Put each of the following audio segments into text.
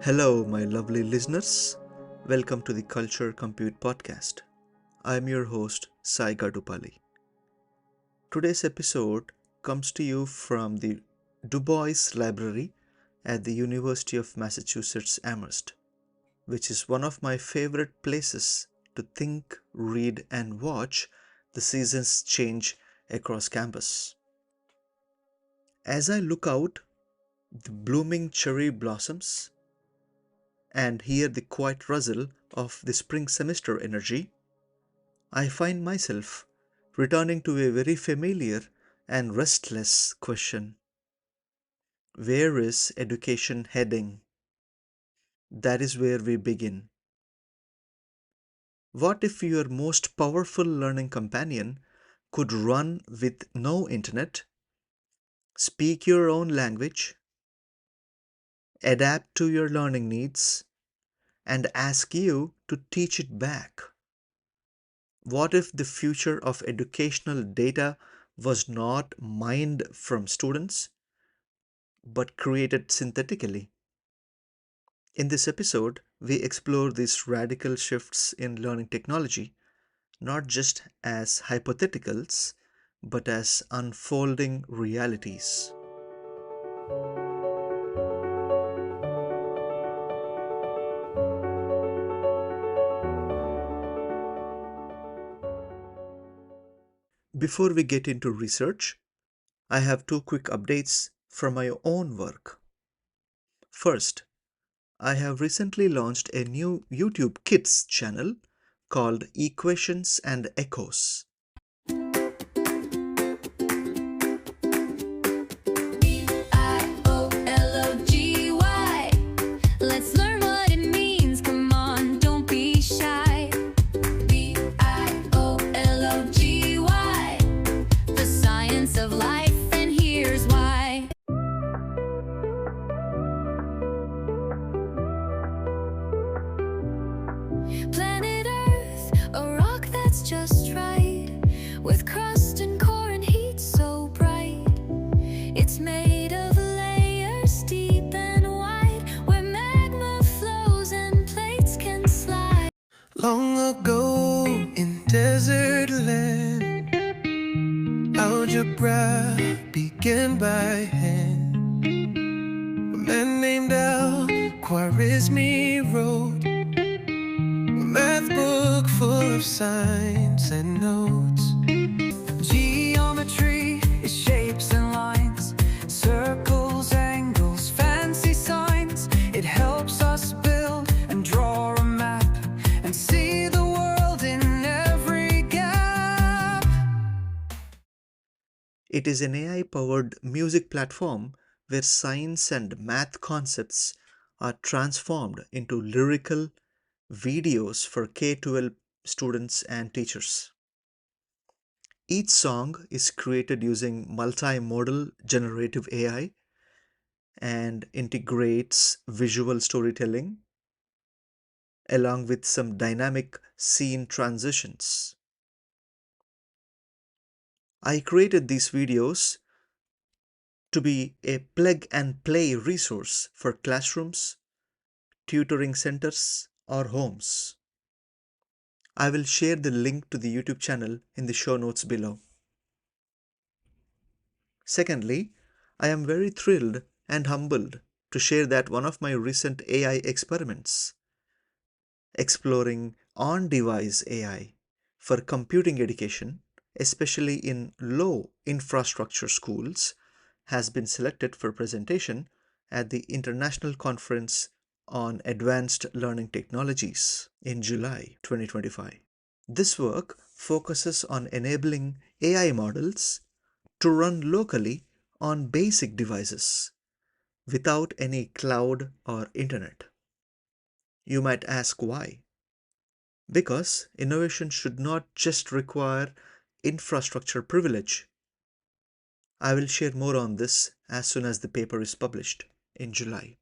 Hello, my lovely listeners. Welcome to the Culture Compute Podcast. I'm your host, Sai Gadupali. Today's episode comes to you from the Bois Library at the University of Massachusetts Amherst, which is one of my favorite places to think, read, and watch the seasons change across campus. As I look out the blooming cherry blossoms and hear the quiet rustle of the spring semester energy, I find myself returning to a very familiar and restless question. Where is education heading? That is where we begin. What if your most powerful learning companion could run with no internet, speak your own language, adapt to your learning needs, and ask you to teach it back? What if the future of educational data was not mined from students but created synthetically? In this episode, we explore these radical shifts in learning technology, not just as hypotheticals, but as unfolding realities. Before we get into research, I have two quick updates from my own work. First, I have recently launched a new YouTube Kids channel called Equations and Echoes. Biology. Let's learn what it means. Come on, don't be shy. Biology. The science of life, and here's why. Planet Earth, a rock that's just right, with crust and core and heat so bright. It's made of layers deep and wide, where magma flows and plates can slide. Long ago in desert land, algebra began by hand. A man named Al-Khwarizmi wrote a math book full of signs and notes. Geometry is shapes and lines, circles, angles, fancy signs. It helps us build and draw a map and see the world in every gap. It is an AI powered music platform where science and math concepts are transformed into lyrical videos for K 12 students and teachers. Each song is created using multimodal generative AI and integrates visual storytelling along with some dynamic scene transitions. I created these videos to be a plug and play resource for classrooms, tutoring centers, or homes. I will share the link to the YouTube channel in the show notes below. Secondly, I am very thrilled and humbled to share that one of my recent AI experiments, exploring on device AI for computing education, especially in low infrastructure schools, has been selected for presentation at the International Conference on Advanced Learning Technologies in July 2025. This work focuses on enabling AI models to run locally on basic devices without any cloud or internet. You might ask why. Because innovation should not just require infrastructure privilege. I will share more on this as soon as the paper is published in July.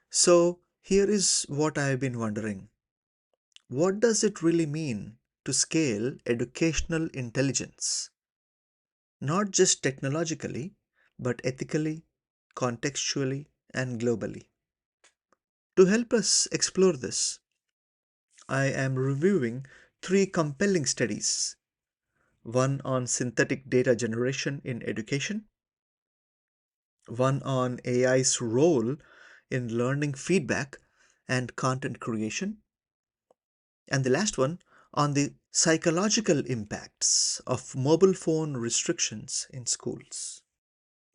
So, here is what I have been wondering. What does it really mean to scale educational intelligence? Not just technologically, but ethically, contextually, and globally. To help us explore this, I am reviewing three compelling studies, one on synthetic data generation in education, one on AI's role in learning feedback and content creation, and the last one on the psychological impacts of mobile phone restrictions in schools.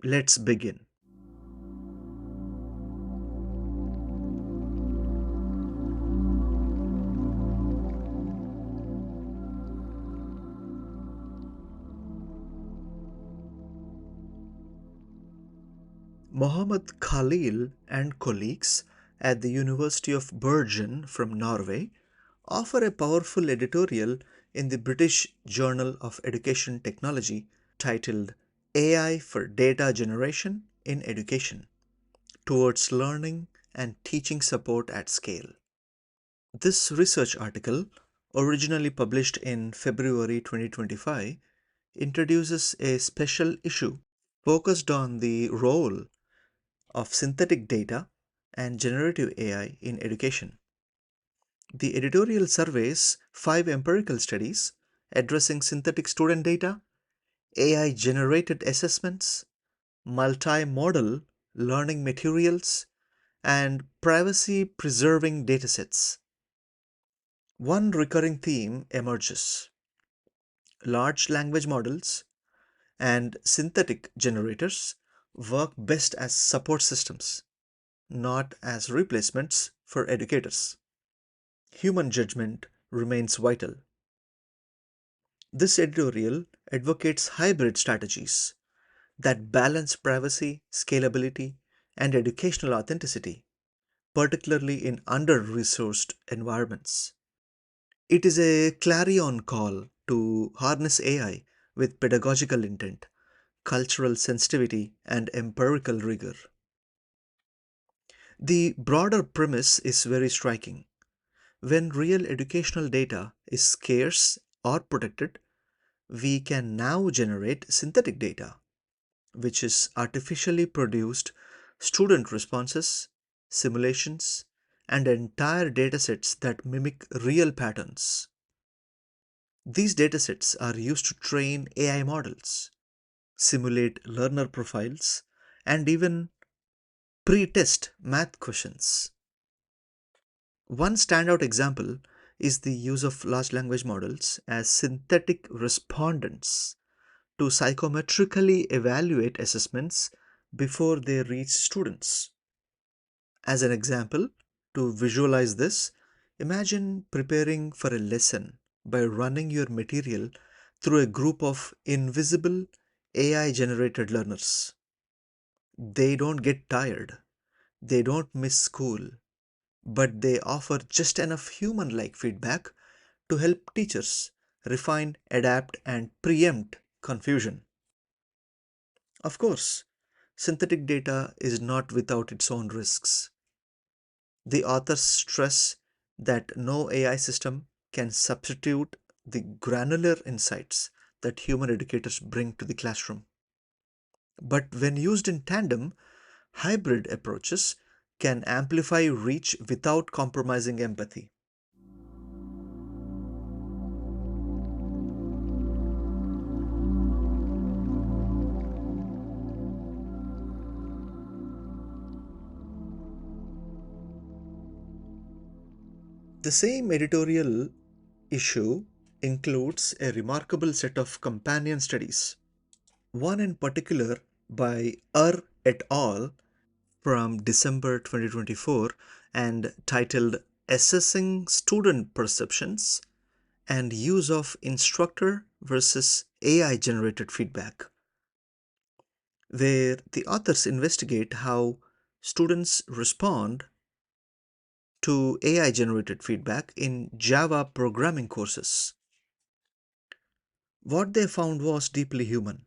Let's begin. Mohammed Khalil and colleagues at the University of Bergen from Norway offer a powerful editorial in the British Journal of Education Technology titled AI for Data Generation in Education Towards Learning and Teaching Support at Scale. This research article, originally published in February 2025, introduces a special issue focused on the role of synthetic data and generative AI in education. The editorial surveys five empirical studies addressing synthetic student data, AI generated assessments, multimodal learning materials, and privacy preserving datasets. One recurring theme emerges: large language models and synthetic generators work best as support systems, not as replacements for educators. Human judgment remains vital. This editorial advocates hybrid strategies that balance privacy, scalability, and educational authenticity, particularly in under resourced environments. It is a clarion call to harness AI with pedagogical intent, cultural sensitivity, and empirical rigor. The broader premise is very striking. When real educational data is scarce or protected, we can now generate synthetic data, which is artificially produced student responses, simulations, and entire datasets that mimic real patterns. These datasets are used to train AI models, simulate learner profiles, and even pre-test math questions. One standout example is the use of large language models as synthetic respondents to psychometrically evaluate assessments before they reach students. As an example, to visualize this, imagine preparing for a lesson by running your material through a group of invisible AI generated learners. They don't get tired, they don't miss school, but they offer just enough human like feedback to help teachers refine, adapt, and preempt confusion. Of course, synthetic data is not without its own risks. The authors stress that no AI system can substitute the granular insights that human educators bring to the classroom. But when used in tandem, hybrid approaches can amplify reach without compromising empathy. The same editorial issue includes a remarkable set of companion studies. One in particular by et al. From December 2024 and titled Assessing Student Perceptions and Use of Instructor versus AI Generated Feedback, where the authors investigate how students respond to AI generated feedback in Java programming courses. What they found was deeply human.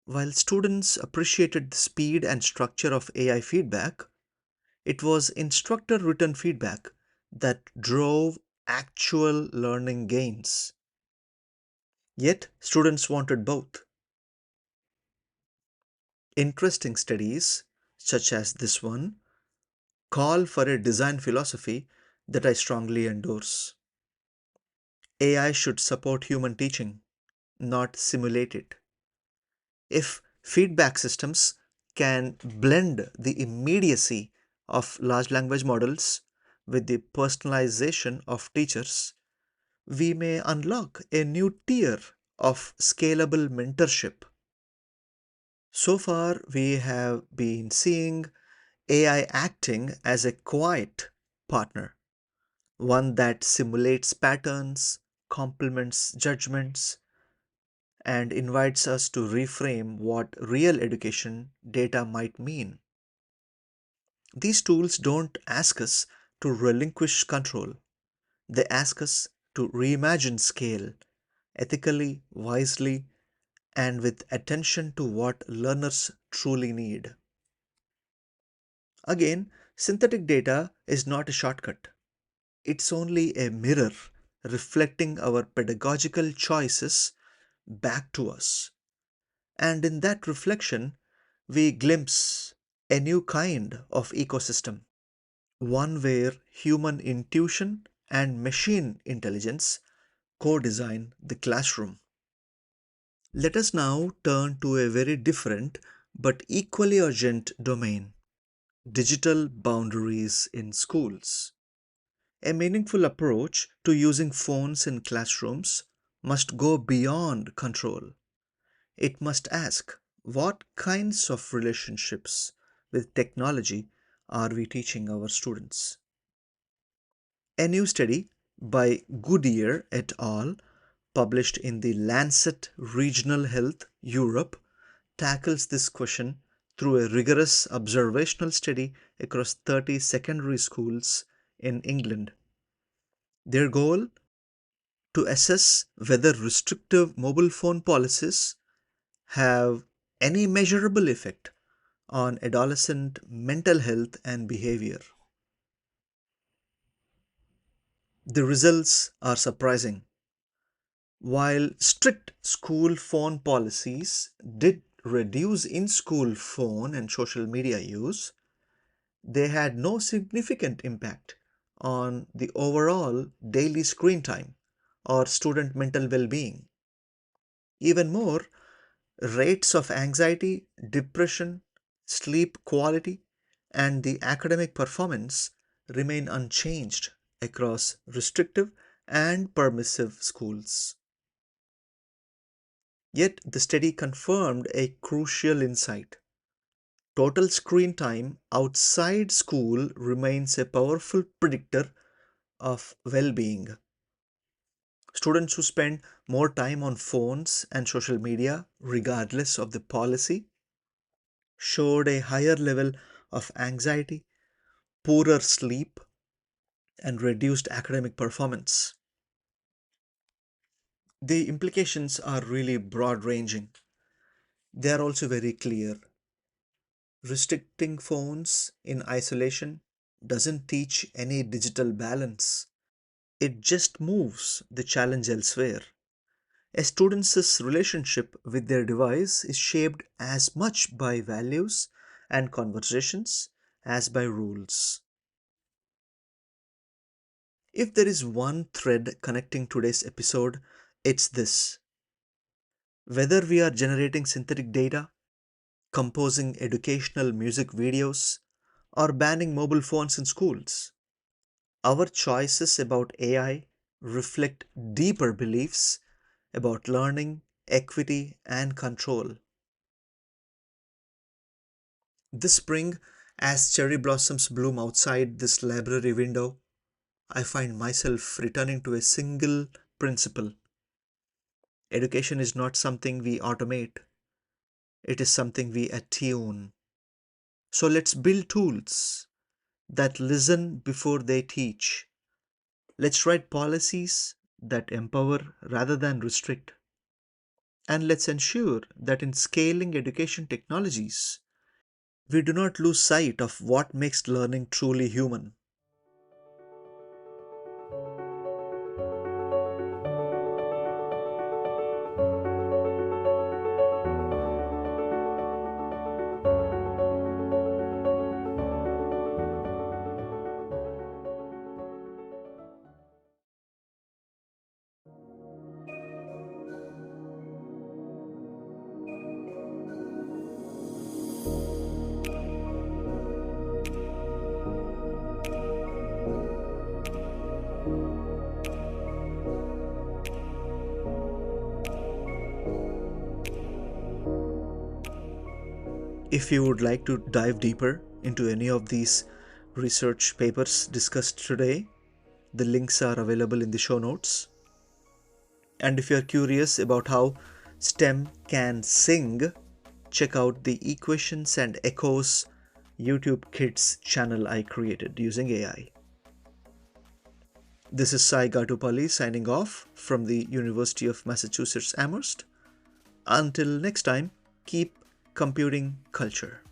While students appreciated the speed and structure of AI feedback, it was instructor written feedback that drove actual learning gains. Yet, students wanted both. Interesting studies, such as this one, call for a design philosophy that I strongly endorse. AI should support human teaching, not simulate it. If feedback systems can blend the immediacy of large language models with the personalization of teachers, we may unlock a new tier of scalable mentorship. So far, we have been seeing AI acting as a quiet partner, one that simulates patterns, complements judgments, and invites us to reframe what real education data might mean. These tools don't ask us to relinquish control, they ask us to reimagine scale ethically, wisely, and with attention to what learners truly need. Again, synthetic data is not a shortcut, it's only a mirror reflecting our pedagogical choices back to us. And in that reflection, we glimpse a new kind of ecosystem, one where human intuition and machine intelligence co design the classroom. Let us now turn to a very different but equally urgent domain: digital boundaries in schools. A meaningful approach to using phones in classrooms must go beyond control. It must ask, what kinds of relationships with technology are we teaching our students? A new study by Goodyear et al., published in the Lancet Regional Health Europe, tackles this question through a rigorous observational study across 30 secondary schools in England. Their goal: to assess whether restrictive mobile phone policies have any measurable effect on adolescent mental health and behavior. The results are surprising. While strict school phone policies did reduce in school phone and social media use, they had no significant impact on the overall daily screen time or student mental well being. Even more, rates of anxiety, depression, sleep quality, and the academic performance remain unchanged across restrictive and permissive schools. Yet the study confirmed a crucial insight. Total screen time outside school remains a powerful predictor of well being. Students who spend more time on phones and social media, regardless of the policy, showed a higher level of anxiety, poorer sleep, and reduced academic performance. The implications are really broad ranging. They are also very clear. Restricting phones in isolation doesn't teach any digital balance, it just moves the challenge elsewhere. A student's relationship with their device is shaped as much by values and conversations as by rules. If there is one thread connecting today's episode, it's this: whether we are generating synthetic data, composing educational music videos, or banning mobile phones in schools, our choices about AI reflect deeper beliefs about learning, equity, and control. This spring, as cherry blossoms bloom outside this library window, I find myself returning to a single principle: education is not something we automate, it is something we attune. So let's build tools that listen before they teach. Let's write policies that empower rather than restrict. And let's ensure that in scaling education technologies, we do not lose sight of what makes learning truly human. If you would like to dive deeper into any of these research papers discussed today, the links are available in the show notes. And if you are curious about how STEM can sing, check out the Equations and Echoes YouTube Kids channel I created using AI. This is Sai Gatupalli signing off from the University of Massachusetts Amherst. Until next time, keep computing culture.